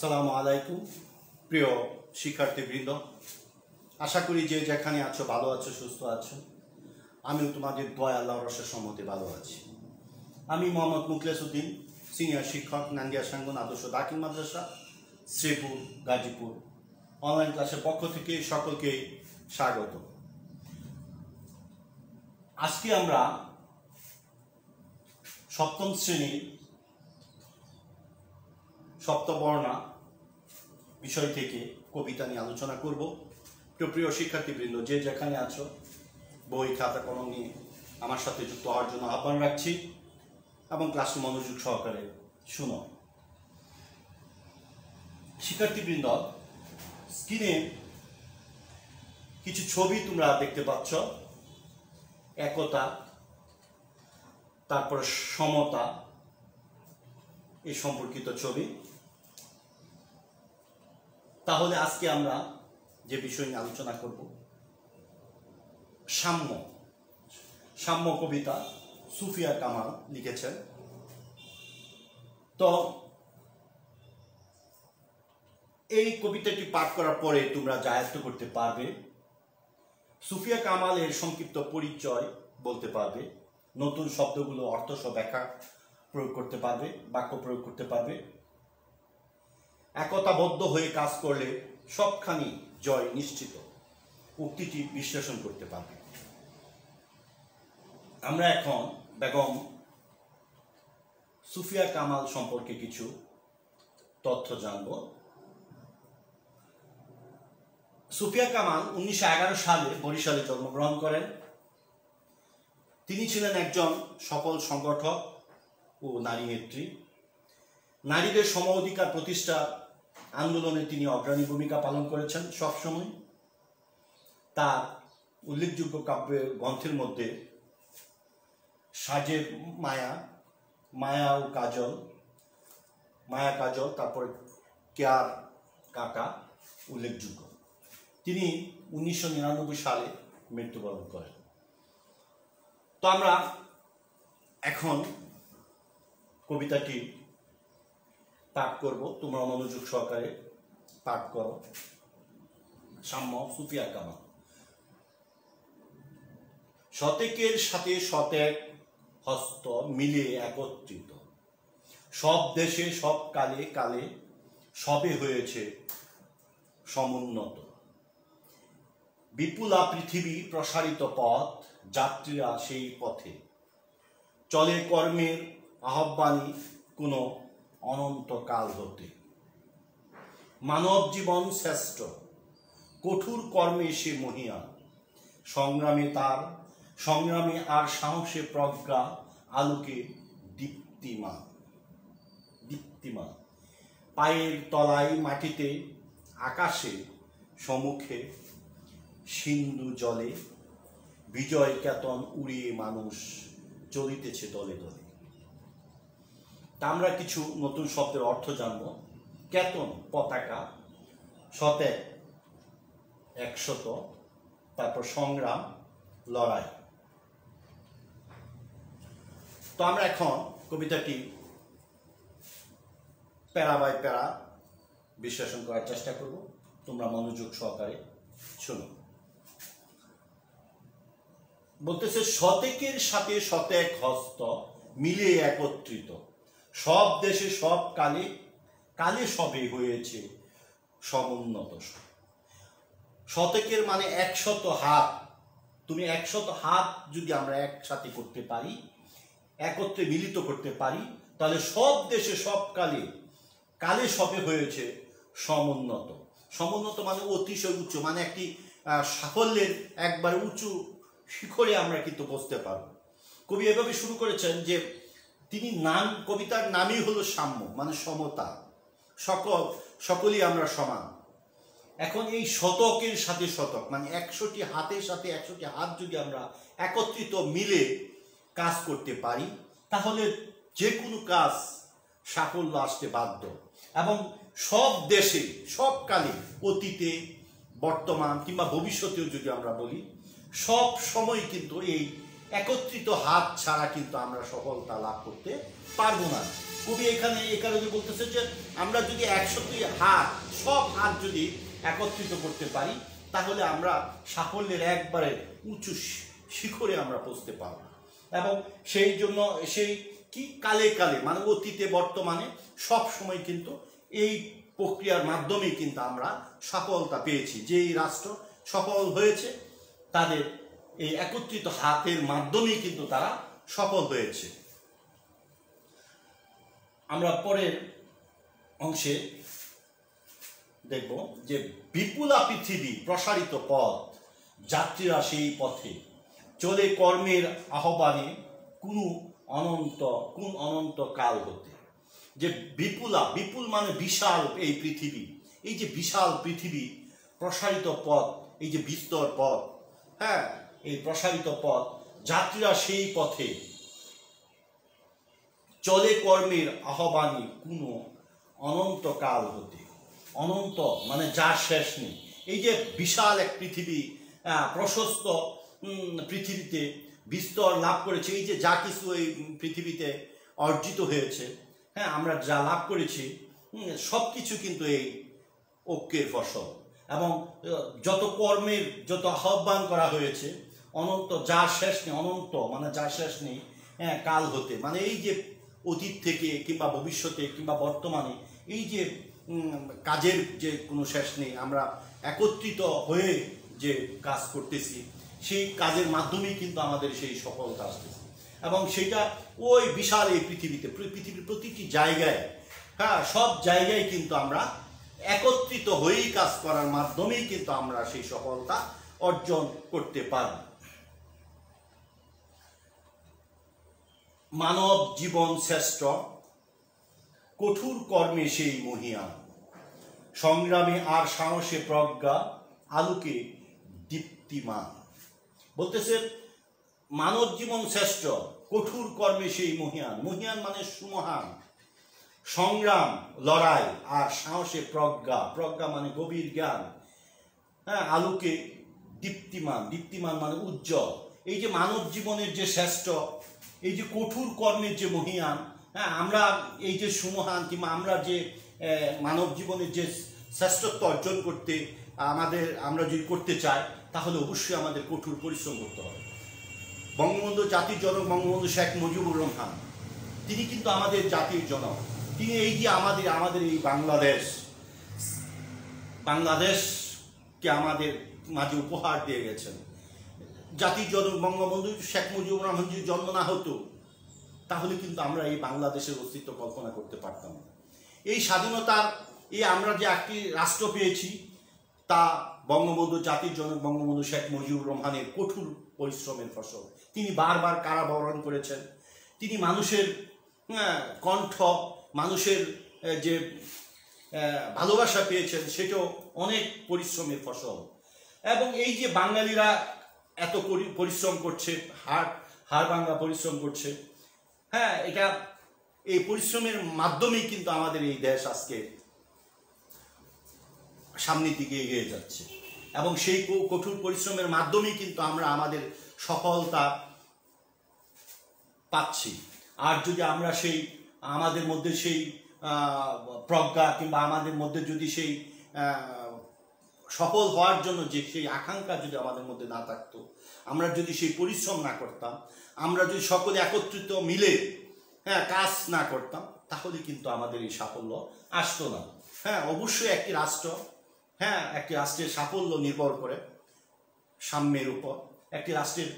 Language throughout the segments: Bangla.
আসসালামু আলাইকুম প্রিয় শিক্ষার্থীবৃন্দ, আশা করি যে যেখানে আছো ভালো আছো, সুস্থ আছো। আমিও তোমাদের দয়া আল্লাহর অশেষ সম্মতি ভালো আছি। আমি মোহাম্মদ মুখলেস উদ্দিন, সিনিয়র শিক্ষক, নান্দিয়া সাঙ্গন আদর্শ দাখিল মাদ্রাসা, শ্রীপুর, গাজীপুর। অনলাইন ক্লাসের পক্ষ থেকে সকলকে স্বাগত। আজকে আমরা সপ্তম শ্রেণীর সপ্তবর্ণা বিষয় থেকে কবিতা নিয়ে আলোচনা করব। প্রিয় শিক্ষার্থীবৃন্দ, যে যেখানে আছো বই খাতা কলম নিয়ে আমার সাথে যুক্ত হওয়ার জন্য আহ্বান রাখছি এবং ক্লাসটি মনোযোগ সহকারে শুনো। শিক্ষার্থীবৃন্দ, স্ক্রিনে কিছু ছবি তোমরা দেখতে পাচ্ছ। একতা, তারপর সমতা, এই সম্পর্কিত ছবি। তাহলে আজকে আমরা যে বিষয় নিয়ে আলোচনা করব, সাম্য। সাম্য কবিতা সুফিয়া কামাল লিখেছেন। তো এই কবিতাটি পাঠ করার পরে তোমরা যা আয়ত্ত করতে পারবে, সুফিয়া কামালের সংক্ষিপ্ত পরিচয় বলতে পারবে, নতুন শব্দগুলো অর্থ সহ ব্যাখ্যা প্রয়োগ করতে পারবে, বাক্য প্রয়োগ করতে পারবে। একতাবদ্ধ হয়ে কাজ করলে সবখানি জয় নিশ্চিত, উক্তিটি বিশ্লেষণ করতে পারবে। আমরা এখন বেগম সুফিয়া কামাল সম্পর্কে কিছু তথ্য জানব। সুফিয়া কামাল 1911 সালে বরিশালে জন্মগ্রহণ করেন। তিনি ছিলেন একজন সফল সংগঠক ও নারী নেত্রী। নারীদের সম অধিকার প্রতিষ্ঠা আন্দোলনে তিনি অগ্রণী ভূমিকা পালন করেছেন সবসময়। তার উল্লেখযোগ্য কাব্য গ্রন্থের মধ্যে সাজের মায়া, মায়া ও কাজল, মায়া কাজল, তারপর কেয়ার কাকা উল্লেখযোগ্য। তিনি 1999 সালে মৃত্যুবরণ করেন। তো আমরা এখন কবিতাটি পাঠ করব, তোমরা মনোযোগ সহকারে পাঠ করো। সাম্য, সুফিয়া কামাল। শতেকের সাথে শতেক হস্ত মিলে একত্রিত, সব দেশে সব কালে কালে সবে হয়েছে সমুন্নত। বিপুলা পৃথিবী প্রসারিত পথ, যাত্রীরা সেই পথে চলে কর্মের আহ্বানী কোনো অনন্তকাল হতে। মানব জীবন শ্রেষ্ঠ, কঠোর কর্মে সে মহিয়ান। সংগ্রামে আর সাহসে প্রজ্ঞা, আলোকে দীপ্তিমান। পায়ের তলায় মাটিতে, আকাশে সম্মুখে সিন্ধু জলে, বিজয় কেতন উড়িয়ে মানুষ চলিতেছে দলে দলে। তা আমরা কিছু নতুন শব্দের অর্থ জানব। কেতন পতাকা, শতেক 100, তারপর সংগ্রাম লড়াই। তো আমরা এখন কবিতাটি প্যারা বাই প্যারা বিশ্লেষণ করার চেষ্টা করব। তোমরা মনোযোগ সহকারে শোনো। বলতেছে, শতেকের সাথে শতেক হস্ত মিলে একত্রিত, সব দেশে সব কালে কালে সবে হয়েছে সমুন্নত। শতকের মানে 100 হাত। তুমি 100 হাত যদি আমরা একসাথে করতে পারি, একত্রে মিলিত করতে পারি, তাহলে সব দেশে সব কালে কালে সবে হয়েছে সমুন্নত। সমুন্নত মানে অতিশয় উচ্চ, মানে একটি সাফল্যের একবার উঁচু শিখরে আমরা কিন্তু বসতে পারব। কবি এভাবে শুরু করেছেন যে তিনি কবিতার নামই হলো সাম্য, মানে সমতা। সকলেই আমরা সমান। এখন এই শতকের সাথে শতক মানে 100টি হাতের সাথে 100টি হাত যদি আমরা একত্রিত মিলে কাজ করতে পারি, তাহলে যে কোনো কাজ সাফল্য আসতে বাধ্য। এবং সব দেশে সব কালে, অতীতে, বর্তমান কিংবা ভবিষ্যতেও যদি আমরা বলি, সব সময় কিন্তু এই একত্রিত হাত ছাড়া কিন্তু আমরা সফলতা লাভ করতে পারবো না। কবি এখানে এই কারণে বলতেছে যে আমরা যদি 100টি হাত, সব হাত যদি একত্রিত করতে পারি, তাহলে আমরা সাফল্যের একবারে উঁচু শিখরে আমরা পৌঁছতে পারব। এবং সেই জন্য সেই কি কালে কালে মানে অতীতে বর্তমানে সব সময় কিন্তু এই প্রক্রিয়ার মাধ্যমেই কিন্তু আমরা সফলতা পেয়েছি। যেই রাষ্ট্র সফল হয়েছে তাদের এই একত্রিত হাতের মাধ্যমেই কিন্তু তারা সফল হয়েছে। আমরা পরের অংশে দেখব যে বিপুলা পৃথিবী প্রসারিত পথ, যাত্রীরা সেই পথে চলে কর্মের আহ্বানে কোন অনন্ত কাল হতে। যে বিপুলা, বিপুল মানে বিশাল এই পৃথিবী, এই যে বিশাল পৃথিবী প্রসারিত পথ, এই যে বিস্তর পথ, হ্যাঁ এই প্রসারিত পথ, যাত্রীরা সেই পথে চলে কর্মের আহ্বানে কোনো অনন্তকাল হতে। অনন্ত মানে যার শেষ নেই। এই যে বিশাল এক পৃথিবী, প্রশস্ত পৃথিবীতে বিস্তর লাভ করেছে, এই যে যা কিছু এই পৃথিবীতে অর্জিত হয়েছে, হ্যাঁ আমরা যা লাভ করেছি সব কিছু কিন্তু এই ঐক্যের ফসল। এবং যত কর্মের যত আহ্বান করা হয়েছে, অনন্ত যার শেষ নেই, অনন্ত মানে যার শেষ নেই, হ্যাঁ কাল হতে মানে এই যে অতীত থেকে কিংবা ভবিষ্যতে কিংবা বর্তমানে এই যে কাজের যে কোনো শেষ নেই। আমরা একত্রিত হয়ে যে কাজ করতেছি, সেই কাজের মাধ্যমেই কিন্তু আমাদের সেই সফলতা আসতেছে। এবং সেটা ওই বিশাল এই পৃথিবীতে, পৃথিবীর প্রতিটি জায়গায়, হ্যাঁ সব জায়গায় কিন্তু আমরা একত্রিত হয়েই কাজ করার মাধ্যমেই কিন্তু আমরা সেই সফলতা অর্জন করতে পারি। মানব জীবন শ্রেষ্ঠ, কঠোর কর্মে সেই মহিয়ান, সংগ্রামে আর সাহসে প্রজ্ঞা, আলোকে দীপ্তিমান। বলতেছে মানব জীবন শ্রেষ্ঠ, কঠোর কর্মে সেই মহিয়ান, মহিয়ান মানে সুমহান, সংগ্রাম লড়াই আর সাহসে প্রজ্ঞা, প্রজ্ঞা মানে গভীর জ্ঞান, হ্যাঁ আলোকে দীপ্তিমান, দীপ্তিমান মানে উজ্জ্বল। এই যে মানব জীবনের যে শ্রেষ্ঠ, এই যে কঠোর কর্মের যে মহিয়ান, হ্যাঁ আমরা এই যে সুমহান কিংবা আমরা যে মানব জীবনের যে শ্রেষ্ঠত্ব অর্জন করতে আমরা যদি করতে চাই, তাহলে অবশ্যই আমাদের কঠোর পরিশ্রম করতে হবে। বঙ্গবন্ধু জাতির জনক বঙ্গবন্ধু শেখ মুজিবুর রহমান, তিনি কিন্তু আমাদের জাতির জনক। তিনি এই যে আমাদের এই বাংলাদেশকে আমাদের মাঝে উপহার দিয়ে গেছেন। জাতির জনক বঙ্গবন্ধু শেখ মুজিবুর রহমান যদি জন্ম না হতো, তাহলে কিন্তু আমরা এই বাংলাদেশের অস্তিত্ব কল্পনা করতে পারতাম না। এই স্বাধীনতার এই আমরা যে একটি রাষ্ট্র পেয়েছি, তা বঙ্গবন্ধু জাতির জনক বঙ্গবন্ধু শেখ মুজিবুর রহমানের কঠোর পরিশ্রমের ফসল। তিনি বারবার কারাবরণ করেছেন, তিনি মানুষের কণ্ঠ, মানুষের যে ভালোবাসা পেয়েছেন, সেটাও অনেক পরিশ্রমের ফসল। এবং এই যে বাঙালিরা এত পরিশ্রম করছে, হাড় ভাঙা পরিশ্রম করছে, হ্যাঁ এটা এই পরিশ্রমের মাধ্যমেই কিন্তু আমাদের এই দেশ আজকে সামনের দিকে এগিয়ে যাচ্ছে। এবং সেই কঠোর পরিশ্রমের মাধ্যমেই কিন্তু আমরা আমাদের সফলতা পাচ্ছি। আর যদি আমরা সেই আমাদের মধ্যে সেই প্রজ্ঞা কিংবা আমাদের মধ্যে যদি সেই সফল হওয়ার জন্য যে সেই আকাঙ্ক্ষা যদি আমাদের মধ্যে না থাকতো, আমরা যদি সেই পরিশ্রম না করতাম, আমরা যদি সকলে একত্রিত মিলে কাজ না করতাম, তাহলে কিন্তু আমাদের এই সাফল্য আসতো না। হ্যাঁ অবশ্যই একটি রাষ্ট্রের সাফল্য নির্ভর করে সাম্যের উপর, একটি রাষ্ট্রের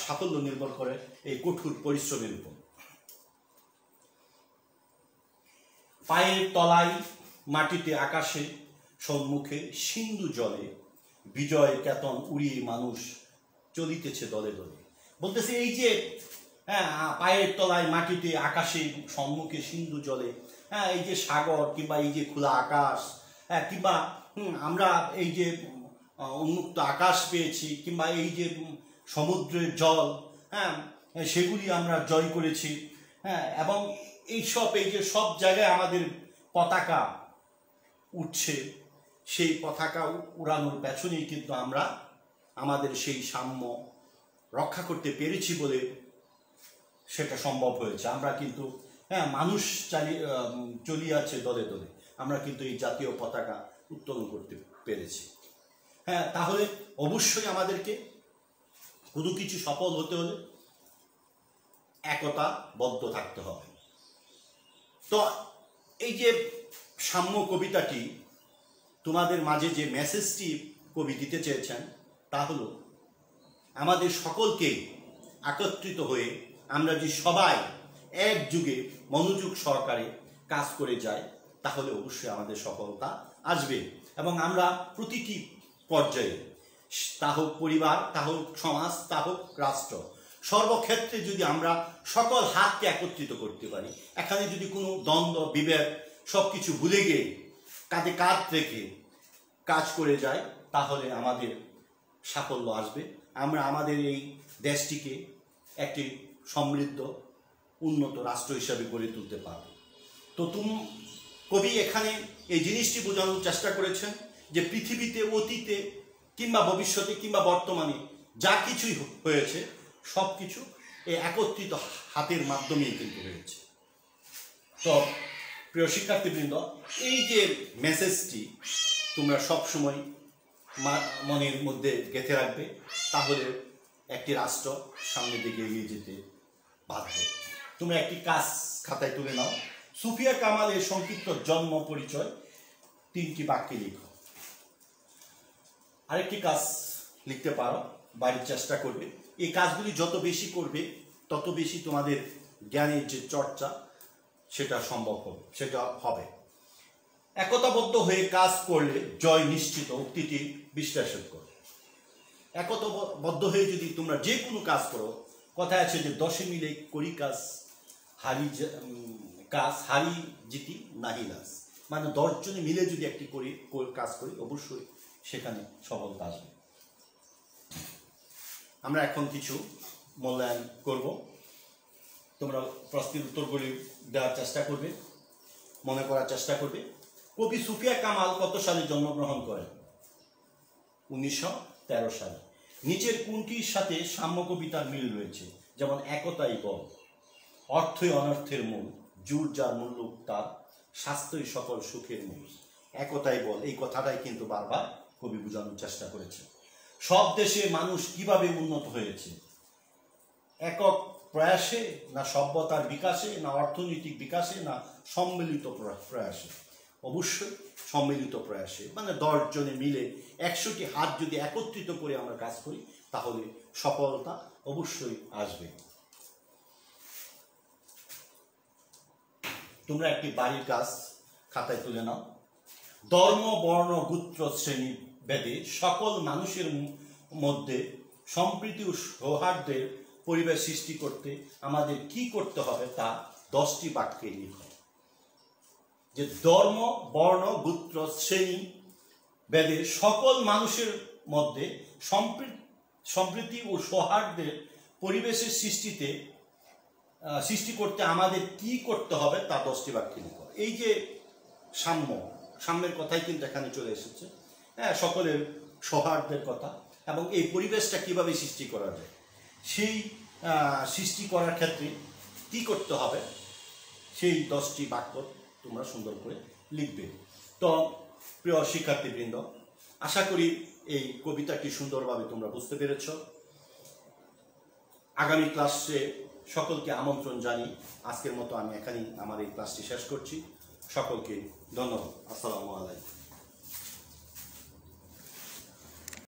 সাফল্য নির্ভর করে এই কঠোর পরিশ্রমের উপর। পায়ের তলায় মাটিতে আকাশে, সম্মুখে সিন্ধু জলে, বিজয় কেতন উড়িয়ে মানুষ চলিতেছে দলে দলে। বলতেছে এই যে পায়ের তলায় মাটিতে আকাশে, সম্মুখে সিন্ধু জলে, এই যে সাগর কিংবা এই যে খোলা আকাশ, কিংবা আমরা এই যে উন্মুক্ত আকাশ পেয়েছি, কিংবা এই যে সমুদ্রের জল, সেগুলি আমরা জয় করেছি, এবং এই যে সব জায়গায় আমাদের পতাকা উঠছে, সেই পতাকা উড়ানোর পেছনেই কিন্তু আমরা আমাদের সেই সাম্য রক্ষা করতে পেরেছি বলে সেটা সম্ভব হয়েছে। আমরা কিন্তু মানুষ চলিয়ে আছে দলে দলে, আমরা কিন্তু এই জাতীয় পতাকা উত্তোলন করতে পেরেছি। তাহলে অবশ্যই আমাদেরকে কোনো কিছু সফল হতে হলে একতাবদ্ধ থাকতে হবে। তো এই যে সাম্য কবিতাটি তোমাদের মাঝে যে মেসেজটি কবি দিতে চেয়েছেন তা হলো আমাদের সকলকে একত্রিত হয়ে আমরা যে সবাই একযুগে মনোযোগ সহকারে কাজ করে যাই তাহলে অবশ্যই আমাদের সফলতা আসবে। এবং আমরা প্রতিটি পর্যায়ে, তা হোক পরিবার, তা হোক সমাজ, তা হোক রাষ্ট্র, সর্বক্ষেত্রে যদি আমরা সকল হাতকে একত্রিত করতে পারি, এখানে যদি কোনো দ্বন্দ্ব বিভেদ সব কিছু ভুলে গিয়ে কাঁধে কাঁধ রেখে কাজ করে যায় তাহলে আমাদের সাফল্য আসবে। আমরা আমাদের এই দেশটিকে একটি সমৃদ্ধ উন্নত রাষ্ট্র হিসাবে গড়ে তুলতে পারব। তো কবি এখানে এই জিনিসটি বোঝানোর চেষ্টা করেছেন যে পৃথিবীতে অতীতে কিংবা ভবিষ্যতে কিংবা বর্তমানে যা কিছুই হয়েছে সব কিছু এই একত্রিত হাতের মাধ্যমেই কিন্তু হয়েছে। তো প্রিয় শিক্ষার্থীবৃন্দ, এই যে মেসেজটি তোমরা সবসময় মনের মধ্যে গেঁথে রাখবে, তাহলে একটি রাষ্ট্র সামনের দিকে এগিয়ে যেতে বাধ্য। তোমরা একটি কাজ খাতায় তুলে নাও। সুফিয়া কামালের সংক্ষিপ্ত জন্ম পরিচয় 3টি বাক্যে লিখো। আরেকটি কাজ লিখতে পারো, বাড়ির চেষ্টা করবে। এই কাজগুলি যত বেশি করবে তত বেশি তোমাদের জ্ঞানের যে চর্চা সেটা সম্ভব হবে, সেটা হবে। একতাবদ্ধ হয়ে কাজ করলে জয় নিশ্চিত, উক্তিটি বিশ্লেষণ করো। একতাবদ্ধ হয়ে যদি তোমরা যে কোনো কাজ করো, কথায় আছে যে 10 মিলে করি কাজ হারি জিতি নাহি লাস, মানে 10 জনে মিলে যদি একটি কাজ করি অবশ্যই সেখানে সফলতা আসবে। আমরা এখন কিছু মূল্যায়ন করব। তোমরা প্রশ্নের উত্তরগুলি দেওয়ার চেষ্টা করবে, মনে করার চেষ্টা করবে। কবি সুফিয়া কামাল কত সালে জন্মগ্রহণ করেন? 1913 সালে। নিচের কোনটির সাথে সাম্য কবিতার মিল রয়েছে? যেমন একতাই বল, অর্থই অনর্থের মূল, জোর যার মূল্য তার, স্বাস্থ্যই সকল সুখের মূল। একতাই বল, এই কথাটাই কিন্তু বারবার কবি বোঝানোর চেষ্টা করেছে। সব দেশে মানুষ কিভাবে উন্নত হয়েছে? একক প্রয়াসে, না সভ্যতার বিকাশে, না অর্থনৈতিক বিকাশে, না সম্মিলিত প্রয়াসে? অবশ্যই সম্মিলিত প্রয়াসে। মানে 10 জনে মিলে 100টি হাত যদি একত্রিত করে আমরা কাজ করি তাহলে সফলতা অবশ্যই আসবে। তোমরা একটি বাড়ির কাজ খাতায় তুলে নাও। ধর্ম, বর্ণ, গোত্র, শ্রেণী ভেদে সকল মানুষের মধ্যে সম্প্রীতি ও সৌহার্দ্যের পরিবেশ সৃষ্টি করতে আমাদের কি করতে হবে তা 10টি বাক্যে লিখো। যে ধর্ম, বর্ণ, গোত্র, শ্রেণী ভেদে সকল মানুষের মধ্যে সম্প্রীতি ও সৌহার্দ্যের পরিবেশের সৃষ্টি করতে আমাদের কি করতে হবে তা 10টি বাক্যে লিখো। এই যে সাম্যের কথাই কিন্তু এখানে চলে এসেছে। সকলের সৌহার্দ্যের কথা এবং এই পরিবেশটা কিভাবে সৃষ্টি করা যায়, সেই সৃষ্টি করার ক্ষেত্রে কি করতে হবে সেই 10টি বাক্য তোমরা সুন্দর করে লিখবে। তো প্রিয় শিক্ষার্থীবৃন্দ, আশা করি এই কবিতাটি সুন্দরভাবে তোমরা বুঝতে পেরেছ। আগামী ক্লাসে সকলকে আমন্ত্রণ জানিয়ে আজকের মতো আমি এখানেই আমার এই ক্লাসটি শেষ করছি। সকলকে ধন্যবাদ। আসসালামু আলাইকুম।